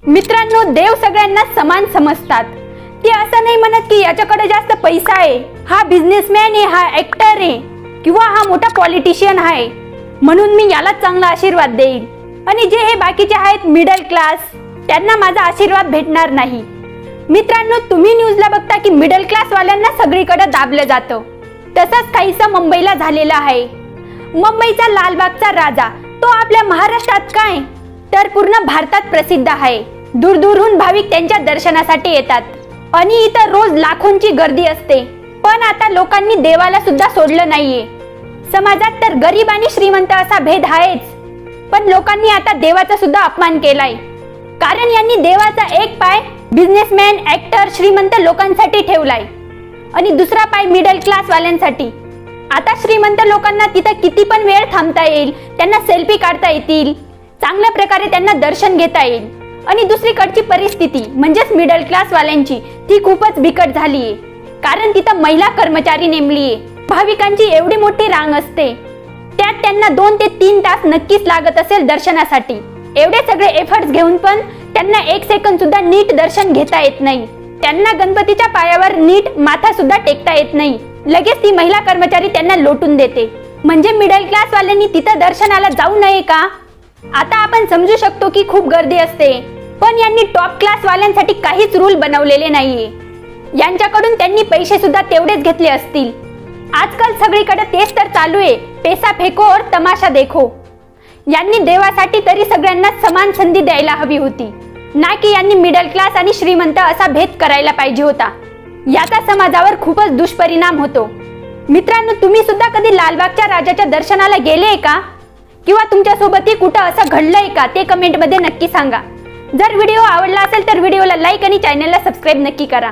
मित्रांनो, देव सगळ्यांना समान समजतात। ते असं नाही म्हणत की याच्याकडे जास्त पैसा आहे, हा बिझनेसमॅन आहे, हा ऍक्टर आहे किंवा हा मोठा पॉलिटिशियन आहे म्हणून मी याला चांगला आशीर्वाद देईल, आणि जे हे बाकीचे आहेत मिडल क्लास, त्यांना माझा आशीर्वाद भेटणार नाही। मित्रांनो, तुम्ही न्यूजला बघता की मिडल क्लास वाल्यांना सगळीकडे दाबलं जातं। तसंच काहीसं मुंबईला झालेलं आहे। मुंबईचा लालबागचा राजा तो आपल्या महाराष्ट्रात काय तर पूर्ण भारतात प्रसिद्ध आहे। दूरदूरहून भाविक त्यांच्या दर्शनासाठी येतात आणि इथं रोज लाखोंची गर्दी असते। पण आता लोकांनी देवाला सुद्धा सोडलं नाहीये। समाजात तर गरीब आणि श्रीमंत असा भेद आहेच, पण लोकांनी आता देवाचा सुद्धा अपमान केलाय, कारण यांनी देवाचा एक पाय बिझनेसमॅन, ऍक्टर, श्रीमंत लोकांसाठी ठेवलाय आणि दुसरा पाय मिडल क्लास वाल्यांसाठी। आता श्रीमंत लोकांना तिथं किती पण वेळ थांबता येईल, त्यांना सेल्फी काढता येतील, चांगल्या प्रकारे त्यांना दर्शन घेता येईल, आणि दुसरीकडची परिस्थिती म्हणजेच मिडल क्लास वाल्यांची ती खूपच बिकट झालीये, कारण तिथं महिला कर्मचारी नेमलीये। भाविकांची एवढी मोठी रांग असते, त्यात त्यांना 2 ते 3 तास नक्कीच लागत असेल दर्शनासाठी। एवढे सगळे एफर्ट्स घेऊन पण त्यांना 1 सेकंद सुद्धा नीट दर्शन घेता येत नाही। त्यांना गणपतीच्या पायावर नीट माथा सुद्धा टेकता येत नाही, लगेच ती महिला कर्मचारी त्यांना लोटून देते। म्हणजे मिडल क्लास वाल्यांनी तिथं दर्शनाला जाऊ नये का? आता आपण समजू शकतो की खूप गर्दी असते, पण यांनी टॉप क्लास वाल्यांसाठी काहीच रूल बनवलेले नाहीये। यांच्याकडून त्यांनी पैसे सुद्धा तेवढेच घेतले असतील। आजकाल सगळीकडे तेच तर चालू आहे, पैसा फेको और तमाशा देखो। यांनी देवासाठी तरी सगळ्यांना समान संधी द्यायला हवी होती, ना की यांनी मिडल क्लास आणि श्रीमंत असा भेद करायला पाहिजे होता। याचा समाजावर खूपच दुष्परिणाम होतो। मित्रांनो, तुम्ही सुद्धा कधी लालबागच्या राजाच्या दर्शनाला गेले का? किंवा तुमच्यासोबतही कुठं असं घडलंय का ते कमेंट मध्ये नक्की सांगा। जर व्हिडिओ आवडला असेल तर व्हिडिओला लाईक आणि चॅनलला सबस्क्राईब नक्की करा।